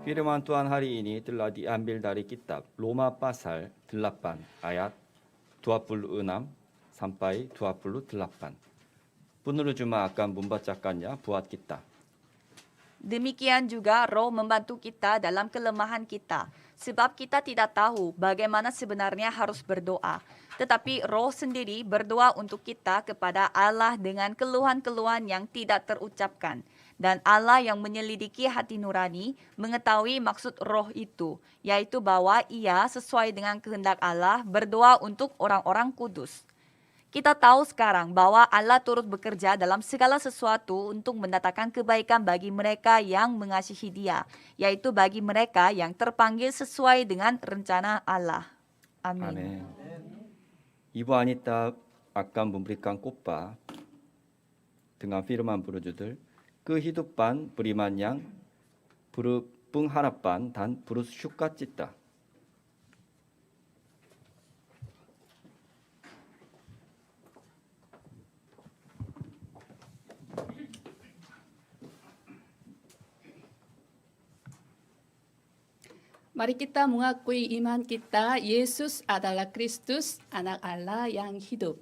Firman Tuhan hari ini telah diambil dari kitab Roma pasal 8 ayat 26 sampai 28. Penerjemah akan membacakannya buat kita. Demikian juga Roh membantu kita dalam kelemahan kita, sebab kita tidak tahu bagaimana sebenarnya harus berdoa. Tetapi Roh sendiri berdoa untuk kita kepada Allah dengan keluhan-keluhan yang tidak terucapkan. Dan Allah yang menyelidiki hati nurani mengetahui maksud Roh itu, yaitu bahwa Ia sesuai dengan kehendak Allah berdoa untuk orang-orang kudus. Kita tahu sekarang bahwa Allah turut bekerja dalam segala sesuatu untuk mendatangkan kebaikan bagi mereka yang mengasihi Dia, yaitu bagi mereka yang terpanggil sesuai dengan rencana Allah. Amin. Amin. Ibu Anita akan memberikan khotbah dengan firman berjudul Kehidupan Beriman yang Berpengharapan dan Bersukacita. Mari kita mengakui iman kita, Yesus adalah Kristus, anak Allah yang hidup.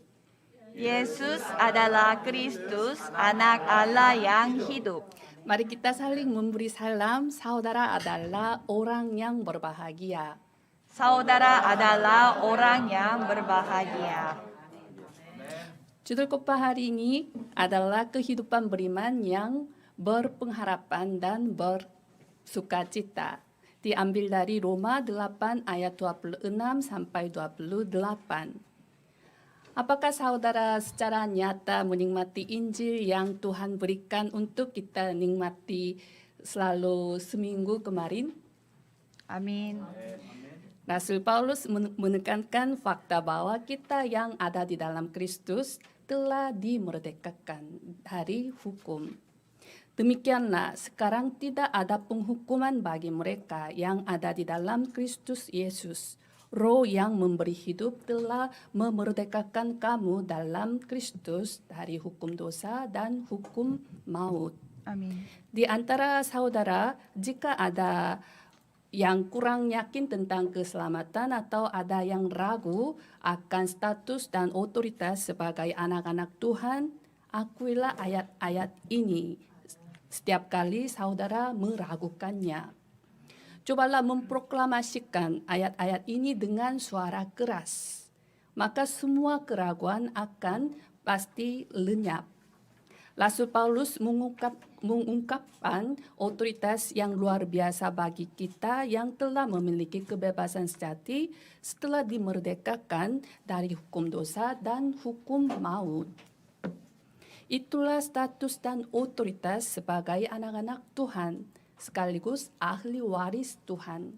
Yesus adalah Kristus, anak Allah yang hidup. Mari kita saling memberi salam, saudara adalah orang yang berbahagia. Saudara adalah orang yang berbahagia. Judul khotbah hari ini adalah kehidupan beriman yang berpengharapan dan bersukacita. Diambil dari Roma 8 ayat 26 sampai 28. Apakah saudara secara nyata menikmati Injil yang Tuhan berikan untuk kita nikmati selalu seminggu kemarin? Amin. Rasul Paulus menekankan fakta bahwa kita yang ada di dalam Kristus telah dimerdekakan dari hukum. Demikianlah sekarang tidak ada penghukuman bagi mereka yang ada di dalam Kristus Yesus. Roh yang memberi hidup telah memerdekakan kamu dalam Kristus dari hukum dosa dan hukum maut. Amin. Di antara saudara, jika ada yang kurang yakin tentang keselamatan atau ada yang ragu akan status dan otoritas sebagai anak-anak Tuhan, akuilah ayat-ayat ini setiap kali saudara meragukannya. Cobalah memproklamasikan ayat-ayat ini dengan suara keras. Maka semua keraguan akan pasti lenyap. Rasul Paulus mengungkapkan otoritas yang luar biasa bagi kita yang telah memiliki kebebasan sejati setelah dimerdekakan dari hukum dosa dan hukum maut. Itulah status dan otoritas sebagai anak-anak Tuhan, sekaligus ahli waris Tuhan.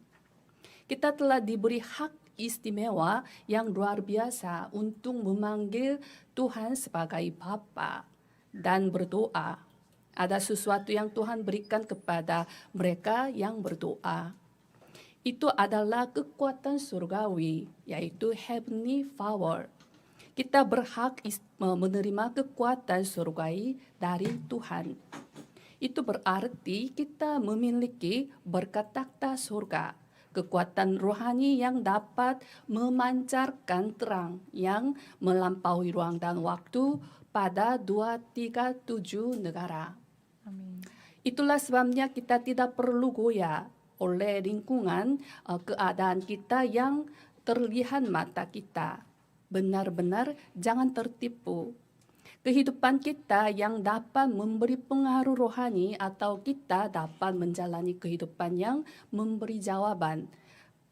Kita telah diberi hak istimewa yang luar biasa untuk memanggil Tuhan sebagai Bapa dan berdoa. Ada sesuatu yang Tuhan berikan kepada mereka yang berdoa. Itu adalah kekuatan surgawi, yaitu heavenly power. Kita berhak menerima kekuatan surgawi dari Tuhan. Itu berarti kita memiliki berkat takhta surga, kekuatan rohani yang dapat memancarkan terang yang melampaui ruang dan waktu pada 237 negara. Amin. Itulah sebabnya kita tidak perlu goyah oleh lingkungan keadaan kita yang terlihat mata kita. Benar-benar jangan tertipu. Kehidupan kita yang dapat memberi pengaruh rohani atau kita dapat menjalani kehidupan yang memberi jawaban.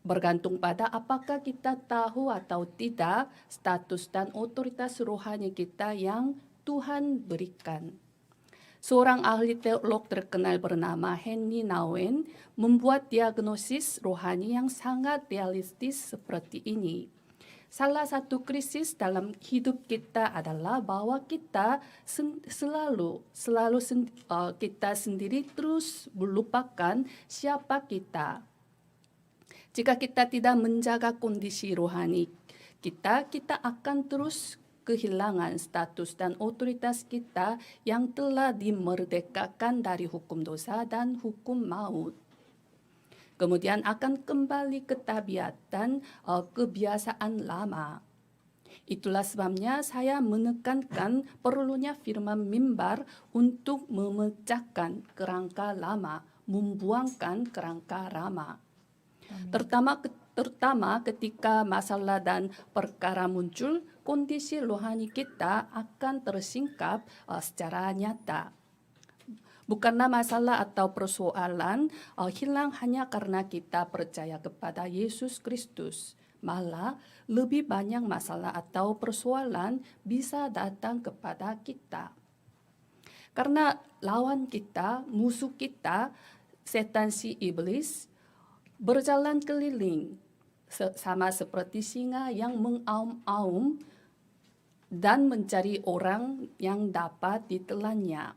Bergantung pada apakah kita tahu atau tidak status dan otoritas rohani kita yang Tuhan berikan. Seorang ahli teolog terkenal bernama Henry Nouwen membuat diagnosis rohani yang sangat realistis seperti ini. Salah satu krisis dalam hidup kita adalah bahwa kita kita sendiri terus melupakan siapa kita. Jika kita tidak menjaga kondisi rohani kita akan terus kehilangan status dan otoritas kita yang telah dimerdekakan dari hukum dosa dan hukum maut. Kemudian akan kembali ke tabiat dan kebiasaan lama. Itulah sebabnya saya menekankan perlunya firman mimbar untuk memecahkan kerangka lama, membuangkan kerangka lama. Terutama ketika masalah dan perkara muncul, kondisi rohani kita akan tersingkap secara nyata. Bukanlah masalah atau persoalan hilang hanya karena kita percaya kepada Yesus Kristus. Malah lebih banyak masalah atau persoalan bisa datang kepada kita. Karena lawan kita, musuh kita, setan si iblis, berjalan keliling sama seperti singa yang mengaum-aum dan mencari orang yang dapat ditelannya.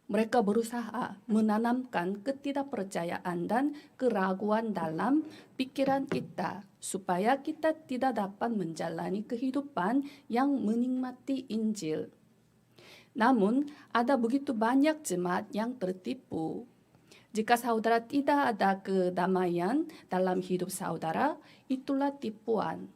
Mereka berusaha menanamkan ketidakpercayaan dan keraguan dalam pikiran kita supaya kita tidak dapat menjalani kehidupan yang menikmati Injil. Namun, ada begitu banyak jemaat yang tertipu. Jika saudara tidak ada kedamaian dalam hidup saudara, itulah tipuan.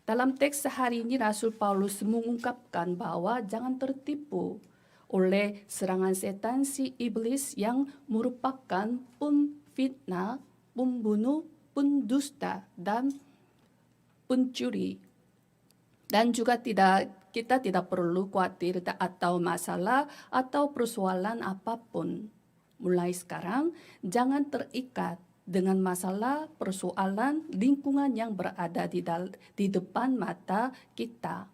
Dalam teks hari ini Rasul Paulus mengungkapkan bahwa jangan tertipu oleh serangan setan si iblis yang merupakan pemfitnah, pembunuh, pendusta, dan pencuri. Dan juga kita tidak perlu khawatir atau masalah atau persoalan apapun. Mulai sekarang, jangan terikat dengan masalah, persoalan, lingkungan yang berada di depan mata kita.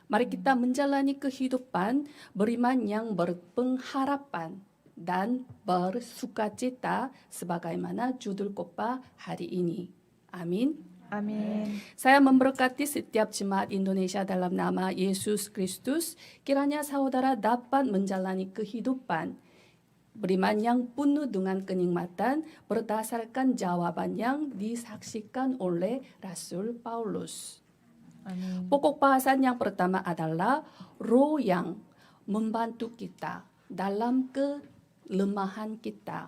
Mari kita menjalani kehidupan beriman yang berpengharapan dan bersukacita sebagaimana judul khotbah hari ini. Amin. Amin. Saya memberkati setiap jemaat Indonesia dalam nama Yesus Kristus. Kiranya saudara dapat menjalani kehidupan beriman yang penuh dengan kenikmatan berdasarkan jawaban yang disaksikan oleh Rasul Paulus. Amin. Pokok bahasan yang pertama adalah Roh yang membantu kita dalam kelemahan kita.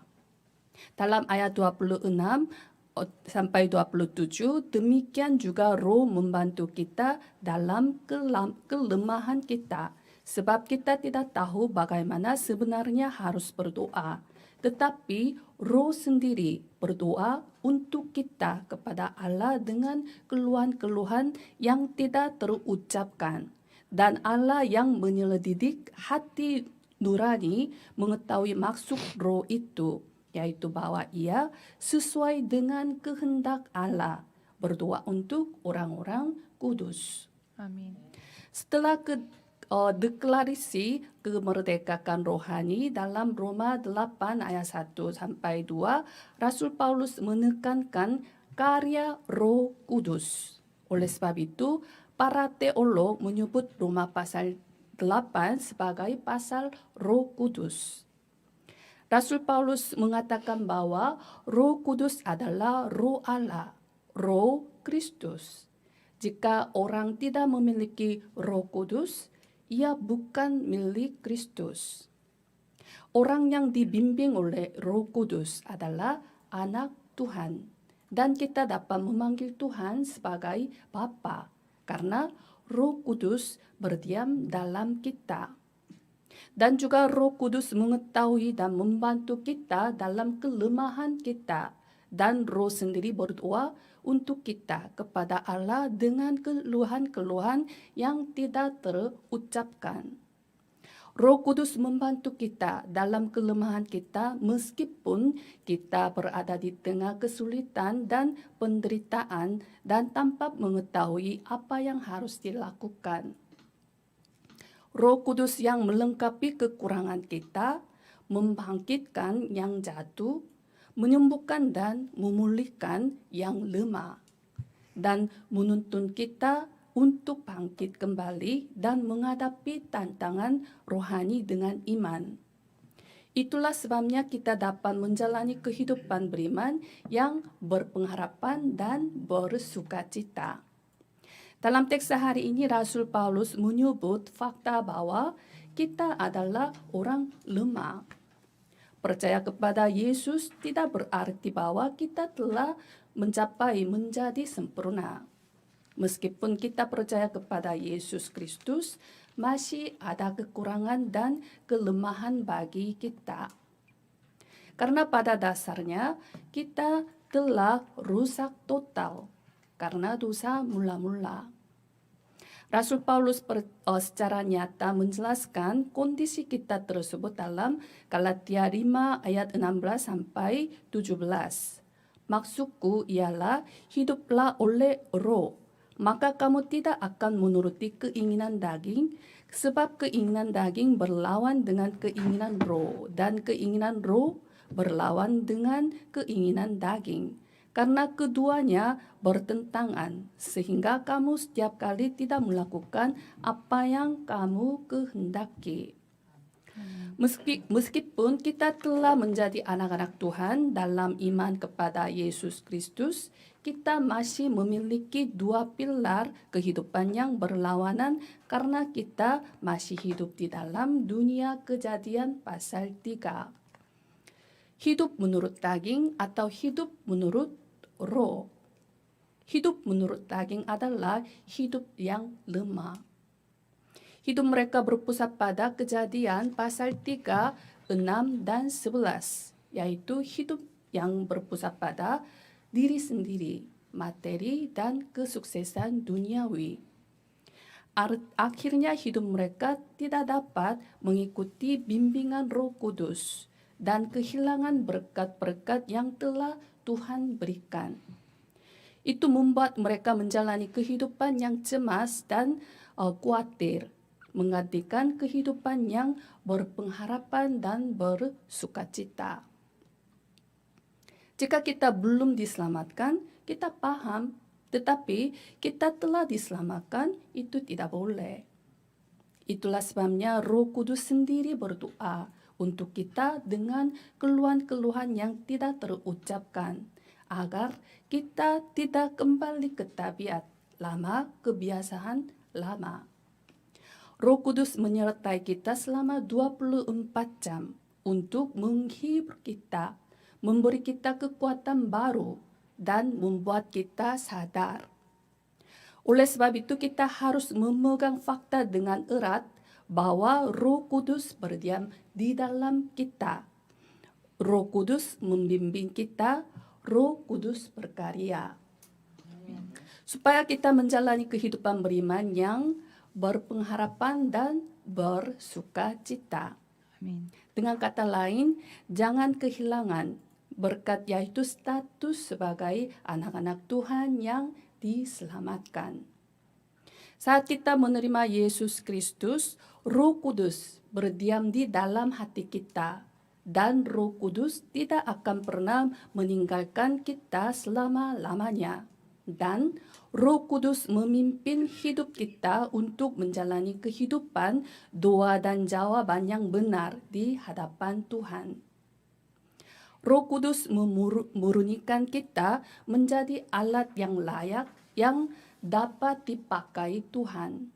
Dalam ayat 26 sampai 27, demikian juga Roh membantu kita dalam kelemahan kita. Sebab kita tidak tahu bagaimana sebenarnya harus berdoa. Tetapi Roh sendiri berdoa untuk kita kepada Allah dengan keluhan-keluhan yang tidak terucapkan. Dan Allah yang menyelidik hati nurani mengetahui maksud Roh itu, yaitu bahwa ia sesuai dengan kehendak Allah, berdoa untuk orang-orang kudus. Amin. Setelah deklarasi kemerdekaan rohani dalam Roma 8 ayat 1 sampai 2, Rasul Paulus menekankan karya Roh Kudus. Oleh sebab itu, para teolog menyebut Roma pasal 8 sebagai pasal Roh Kudus. Rasul Paulus mengatakan bahwa Roh Kudus adalah Roh Allah, Roh Kristus. Jika orang tidak memiliki Roh Kudus, ia bukan milik Kristus. Orang yang dibimbing oleh Roh Kudus adalah anak Tuhan. Dan kita dapat memanggil Tuhan sebagai Bapa karena Roh Kudus berdiam dalam kita. Dan juga Roh Kudus mengetahui dan membantu kita dalam kelemahan kita. Dan Roh sendiri berdoa untuk kita kepada Allah dengan keluhan-keluhan yang tidak terucapkan. Roh Kudus membantu kita dalam kelemahan kita meskipun kita berada di tengah kesulitan dan penderitaan dan tanpa mengetahui apa yang harus dilakukan. Roh Kudus yang melengkapi kekurangan kita, membangkitkan yang jatuh, menyembuhkan dan memulihkan yang lemah, dan menuntun kita untuk bangkit kembali dan menghadapi tantangan rohani dengan iman. Itulah sebabnya kita dapat menjalani kehidupan beriman yang berpengharapan dan bersukacita. Dalam teks hari ini Rasul Paulus menyebut fakta bahwa kita adalah orang lemah. Percaya kepada Yesus tidak berarti bahwa kita telah mencapai menjadi sempurna. Meskipun kita percaya kepada Yesus Kristus, masih ada kekurangan dan kelemahan bagi kita. Karena pada dasarnya kita telah rusak total karena dosa mula-mula. Rasul Paulus secara nyata menjelaskan kondisi kita tersebut dalam Galatia 5 ayat 16 sampai 17. Maksudku ialah hiduplah oleh roh, maka kamu tidak akan menuruti keinginan daging, sebab keinginan daging berlawan dengan keinginan roh, dan keinginan roh berlawan dengan keinginan daging. Karena keduanya bertentangan, sehingga kamu setiap kali tidak melakukan apa yang kamu kehendaki. Meskipun kita telah menjadi anak-anak Tuhan dalam iman kepada Yesus Kristus, kita masih memiliki dua pilar kehidupan yang berlawanan karena kita masih hidup di dalam dunia Kejadian pasal 3. Hidup menurut daging atau hidup menurut roh. Hidup menurut daging adalah hidup yang lemah. Hidup mereka berpusat pada Kejadian pasal 3, 6, dan 11, yaitu hidup yang berpusat pada diri sendiri, materi, dan kesuksesan duniawi. Akhirnya hidup mereka tidak dapat mengikuti bimbingan Roh Kudus dan kehilangan berkat-berkat yang telah Tuhan berikan. Itu membuat mereka menjalani kehidupan yang cemas dan khawatir, menggantikan kehidupan yang berpengharapan dan bersukacita. Jika kita belum diselamatkan, kita paham, tetapi kita telah diselamatkan, itu tidak boleh. Itulah sebabnya Roh Kudus sendiri berdoa untuk kita dengan keluhan-keluhan yang tidak terucapkan, agar kita tidak kembali ke tabiat lama, kebiasaan lama. Roh Kudus menyertai kita selama 24 jam untuk menghibur kita, memberi kita kekuatan baru, dan membuat kita sadar. Oleh sebab itu kita harus memegang fakta dengan erat bahwa Roh Kudus berdiam di dalam kita. Roh Kudus membimbing kita, Roh Kudus berkarya. Supaya kita menjalani kehidupan beriman yang berpengharapan dan bersukacita. Amin. Dengan kata lain, jangan kehilangan berkat yaitu status sebagai anak-anak Tuhan yang diselamatkan. Saat kita menerima Yesus Kristus, Roh Kudus berdiam di dalam hati kita, dan Roh Kudus tidak akan pernah meninggalkan kita selama-lamanya. Dan Roh Kudus memimpin hidup kita untuk menjalani kehidupan doa dan jawaban yang benar di hadapan Tuhan. Roh Kudus memurnikan kita menjadi alat yang layak yang dapat dipakai Tuhan.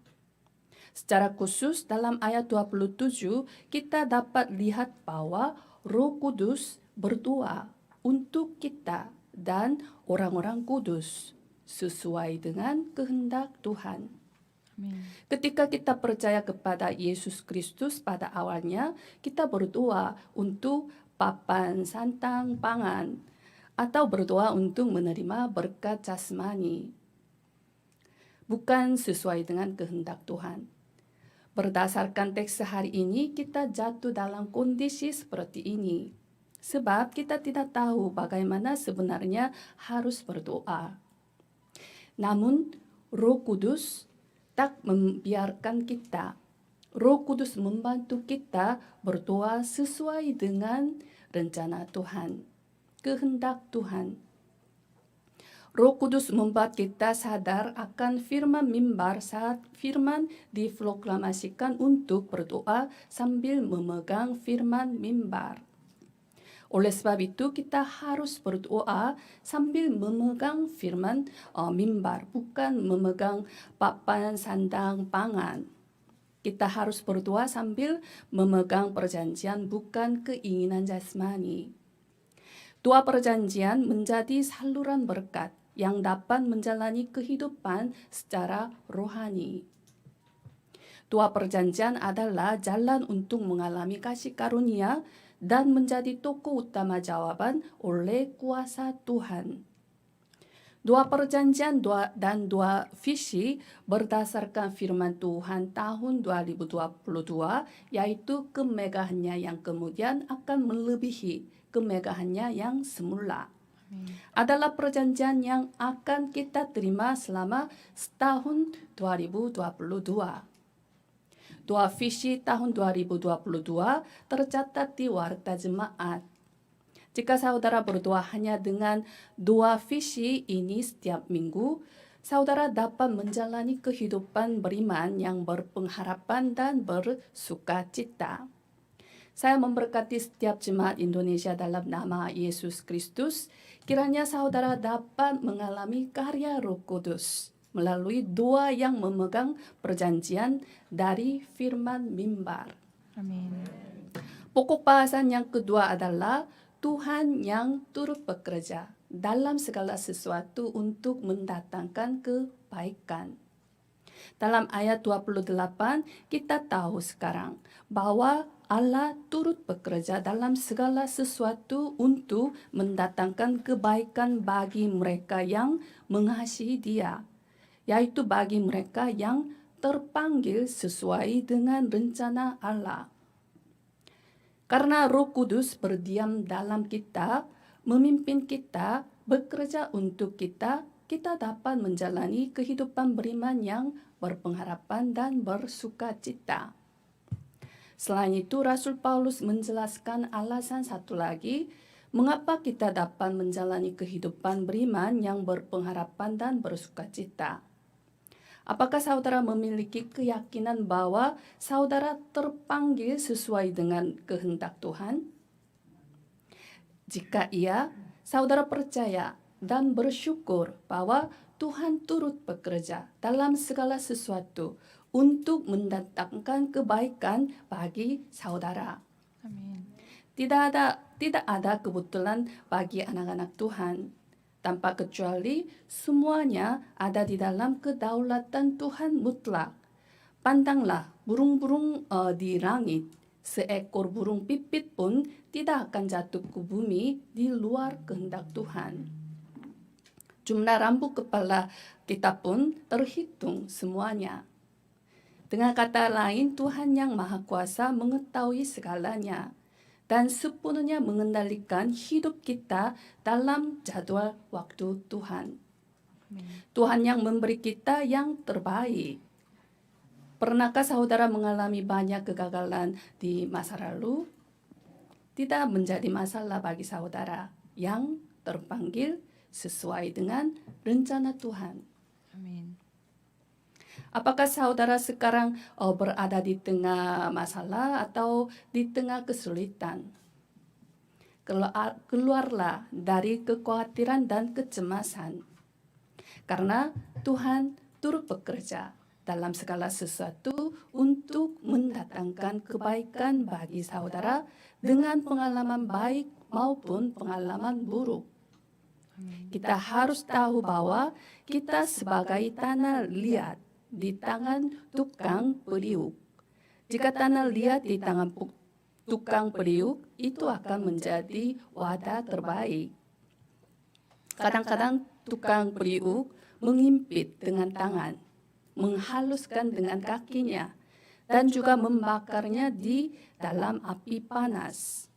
Secara khusus dalam ayat 27 kita dapat lihat bahwa Roh Kudus berdoa untuk kita dan orang-orang kudus sesuai dengan kehendak Tuhan. Amin. Ketika kita percaya kepada Yesus Kristus pada awalnya, kita berdoa untuk papan santang pangan atau berdoa untuk menerima berkat jasmani. Bukan sesuai dengan kehendak Tuhan. Berdasarkan teks hari ini, kita jatuh dalam kondisi seperti ini. Sebab kita tidak tahu bagaimana sebenarnya harus berdoa. Namun, Roh Kudus tak membiarkan kita. Roh Kudus membantu kita berdoa sesuai dengan rencana Tuhan, kehendak Tuhan. Roh Kudus membuat kita sadar akan firman mimbar saat firman diproklamasikan untuk berdoa sambil memegang firman mimbar. Oleh sebab itu kita harus berdoa sambil memegang firman mimbar, bukan memegang papan sandang pangan. Kita harus berdoa sambil memegang perjanjian, bukan keinginan jasmani. Doa perjanjian menjadi saluran berkat yang dapat menjalani kehidupan secara rohani. Doa perjanjian adalah jalan untuk mengalami kasih karunia dan menjadi tokoh utama jawaban oleh kuasa Tuhan. Doa perjanjian dan doa visi berdasarkan firman Tuhan tahun 2022, yaitu kemegahannya yang kemudian akan melebihi kemegahannya yang semula. Adalah perjanjian yang akan kita terima selama setahun 2022. Doa visi tahun 2022 tercatat di Warta Jemaat. Jika saudara berdoa hanya dengan doa visi ini setiap minggu, saudara dapat menjalani kehidupan beriman yang berpengharapan dan bersukacita. Saya memberkati setiap jemaat Indonesia dalam nama Yesus Kristus. Kiranya saudara dapat mengalami karya Roh Kudus melalui doa yang memegang perjanjian dari firman mimbar. Amin. Pokok bahasan yang kedua adalah Tuhan yang turut bekerja dalam segala sesuatu untuk mendatangkan kebaikan. Dalam ayat 28 kita tahu sekarang bahwa Allah turut bekerja dalam segala sesuatu untuk mendatangkan kebaikan bagi mereka yang mengasihi Dia, yaitu bagi mereka yang terpanggil sesuai dengan rencana Allah. Karena Roh Kudus berdiam dalam kita, memimpin kita, bekerja untuk kita dapat menjalani kehidupan beriman yang berpengharapan dan bersukacita. Selain itu, Rasul Paulus menjelaskan alasan satu lagi mengapa kita dapat menjalani kehidupan beriman yang berpengharapan dan bersukacita. Apakah saudara memiliki keyakinan bahwa saudara terpanggil sesuai dengan kehendak Tuhan? Jika iya, saudara percaya dan bersyukur bahwa Tuhan turut bekerja dalam segala sesuatu untuk mendatangkan kebaikan bagi saudara. Amin. Tidak ada kebetulan bagi anak-anak Tuhan. Tanpa kecuali semuanya ada di dalam kedaulatan Tuhan mutlak. Pandanglah burung-burung di langit. Seekor burung pipit pun tidak akan jatuh ke bumi di luar kehendak Tuhan. Jumlah rambut kepala kita pun terhitung semuanya. Dengan kata lain, Tuhan yang Maha Kuasa mengetahui segalanya dan sepenuhnya mengendalikan hidup kita dalam jadwal waktu Tuhan. Tuhan yang memberi kita yang terbaik. Pernahkah saudara mengalami banyak kegagalan di masa lalu? Tidak menjadi masalah bagi saudara yang terpanggil sesuai dengan rencana Tuhan. Amin. Apakah saudara sekarang berada di tengah masalah atau di tengah kesulitan? Keluarlah dari kekhawatiran dan kecemasan. Karena Tuhan turut bekerja dalam segala sesuatu untuk mendatangkan kebaikan bagi saudara dengan pengalaman baik maupun pengalaman buruk. Kita harus tahu bahwa kita sebagai tanah liat di tangan tukang periuk. Jika tanah liat di tangan tukang periuk, itu akan menjadi wadah terbaik. Kadang-kadang tukang periuk mengimpit dengan tangan, menghaluskan dengan kakinya, dan juga membakarnya di dalam api panas.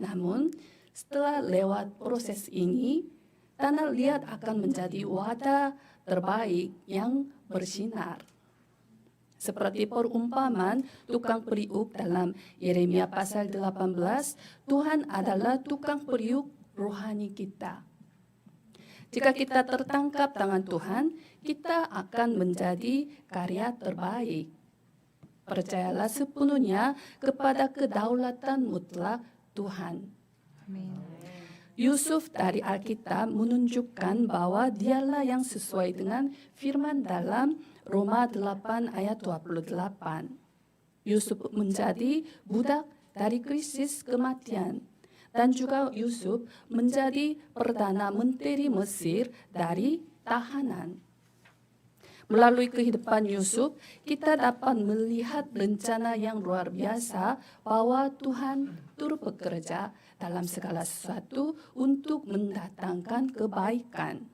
Namun, setelah lewat proses ini, tanah liat akan menjadi wadah terbaik yang bersinar. Seperti perumpamaan tukang periuk dalam Yeremia pasal 18, Tuhan adalah tukang periuk rohani kita. Jika kita tertangkap tangan Tuhan, kita akan menjadi karya terbaik. Percayalah sepenuhnya kepada kedaulatan mutlak Tuhan. Amin. Yusuf dari Alkitab menunjukkan bahwa dialah yang sesuai dengan firman dalam Roma 8 ayat 28. Yusuf menjadi budak dari krisis kematian. Dan juga Yusuf menjadi Perdana Menteri Mesir dari tahanan. Melalui kehidupan Yusuf, kita dapat melihat rencana yang luar biasa bahwa Tuhan turut bekerja dalam segala sesuatu untuk mendatangkan kebaikan.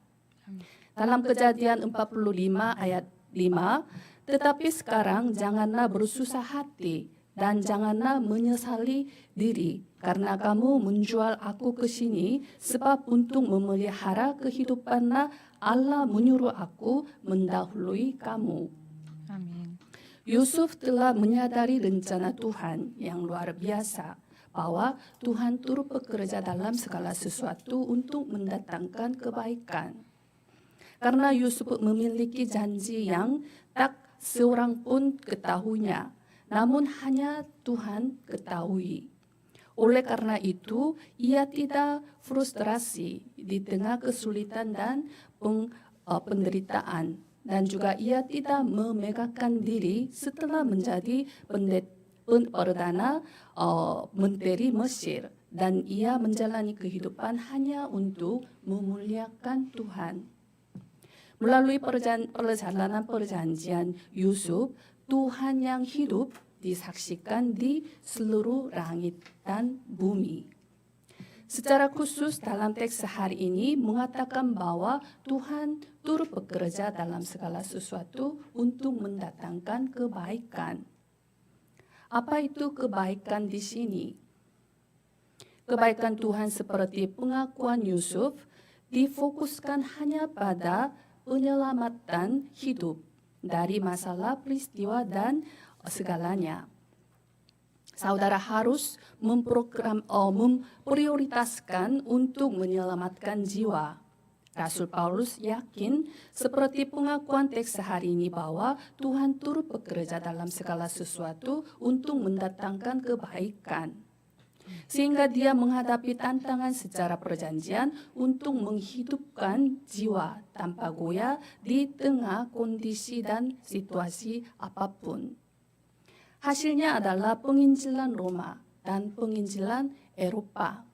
Dalam Kejadian 45 ayat 5, tetapi sekarang janganlah bersusah hati dan janganlah menyesali diri karena kamu menjual aku ke sini, sebab untuk memelihara kehidupanlah Allah menyuruh aku mendahului kamu. Amin. Yusuf telah menyadari rencana Tuhan yang luar biasa, bahwa Tuhan turut bekerja dalam segala sesuatu untuk mendatangkan kebaikan. Karena Yusuf memiliki janji yang tak seorang pun ketahuinya, namun hanya Tuhan ketahui. Oleh karena itu, ia tidak frustrasi di tengah kesulitan dan penderitaan. Dan juga ia tidak memegahkan diri setelah menjadi Perdana Menteri Mesir. Dan ia menjalani kehidupan hanya untuk memuliakan Tuhan. Melalui perjalanan perjanjian Yusuf, Tuhan yang hidup disaksikan di seluruh langit dan bumi. Secara khusus dalam teks hari ini mengatakan bahwa Tuhan turut bekerja dalam segala sesuatu untuk mendatangkan kebaikan. Apa itu kebaikan di sini? Kebaikan Tuhan seperti pengakuan Yusuf difokuskan hanya pada penyelamatan hidup dari masalah peristiwa dan segalanya. Saudara harus memprioritaskan untuk menyelamatkan jiwa. Rasul Paulus yakin seperti pengakuan teks hari ini bahwa Tuhan turut bekerja dalam segala sesuatu untuk mendatangkan kebaikan. Sehingga dia menghadapi tantangan secara perjanjian untuk menghidupkan jiwa tanpa goyah di tengah kondisi dan situasi apapun. Hasilnya adalah penginjilan Roma dan penginjilan Eropa.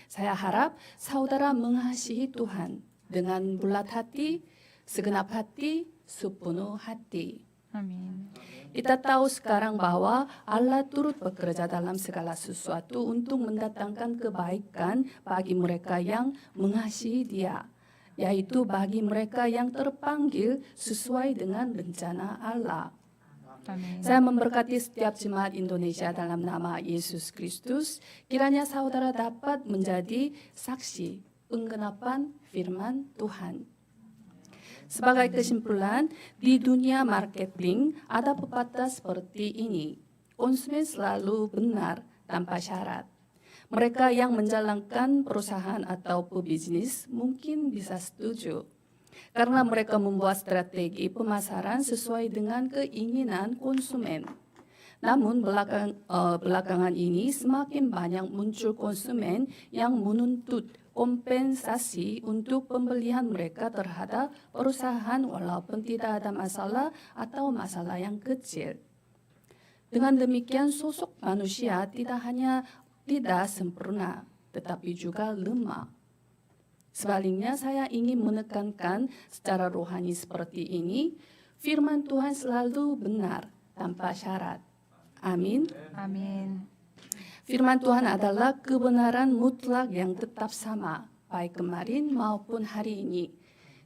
Saya harap saudara mengasihi Tuhan dengan bulat hati, segenap hati, sepenuh hati. Amin. Kita tahu sekarang bahwa Allah turut bekerja dalam segala sesuatu untuk mendatangkan kebaikan bagi mereka yang mengasihi Dia, yaitu bagi mereka yang terpanggil sesuai dengan rencana Allah. Amin. Saya memberkati setiap jemaat Indonesia dalam nama Yesus Kristus. Kiranya saudara dapat menjadi saksi penggenapan firman Tuhan. Sebagai kesimpulan, di dunia marketing ada pepatah seperti ini. Konsumen selalu benar tanpa syarat. Mereka yang menjalankan perusahaan atau pebisnis mungkin bisa setuju. Karena mereka membuat strategi pemasaran sesuai dengan keinginan konsumen. Namun belakangan ini semakin banyak muncul konsumen yang menuntut kompensasi untuk pembelian mereka terhadap perusahaan walaupun tidak ada masalah atau masalah yang kecil. Dengan demikian sosok manusia tidak hanya tidak sempurna, tetapi juga lemah. Sebaliknya saya ingin menekankan secara rohani seperti ini, firman Tuhan selalu benar tanpa syarat. Amin. Amin. Firman Tuhan adalah kebenaran mutlak yang tetap sama, baik kemarin maupun hari ini,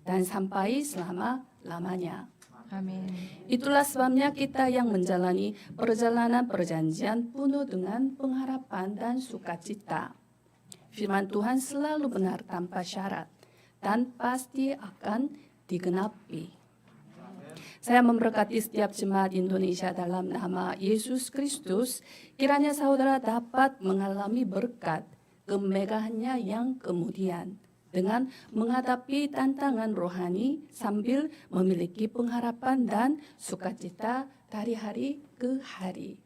dan sampai selama-lamanya. Amin. Itulah sebabnya kita yang menjalani perjalanan perjanjian penuh dengan pengharapan dan sukacita. Firman Tuhan selalu benar tanpa syarat dan pasti akan digenapi. Saya memberkati setiap jemaat Indonesia dalam nama Yesus Kristus. Kiranya saudara dapat mengalami berkat kemegahannya yang kemudian. dengan menghadapi tantangan rohani sambil memiliki pengharapan dan sukacita dari hari ke hari.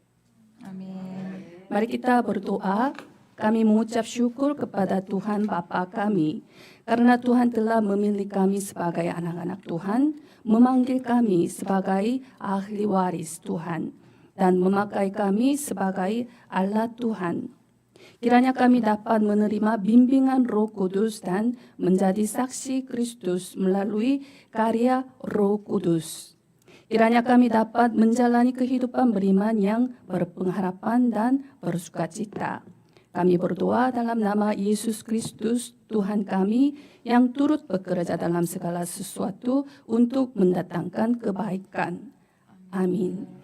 Amin. Mari kita berdoa. Kami mengucap syukur kepada Tuhan Bapa kami, karena Tuhan telah memilih kami sebagai anak-anak Tuhan, memanggil kami sebagai ahli waris Tuhan, dan memakai kami sebagai alat Tuhan. Kiranya kami dapat menerima bimbingan Roh Kudus dan menjadi saksi Kristus melalui karya Roh Kudus. Kiranya kami dapat menjalani kehidupan beriman yang berpengharapan dan bersukacita. Kami berdoa dalam nama Yesus Kristus, Tuhan kami, yang turut bekerja dalam segala sesuatu untuk mendatangkan kebaikan. Amin.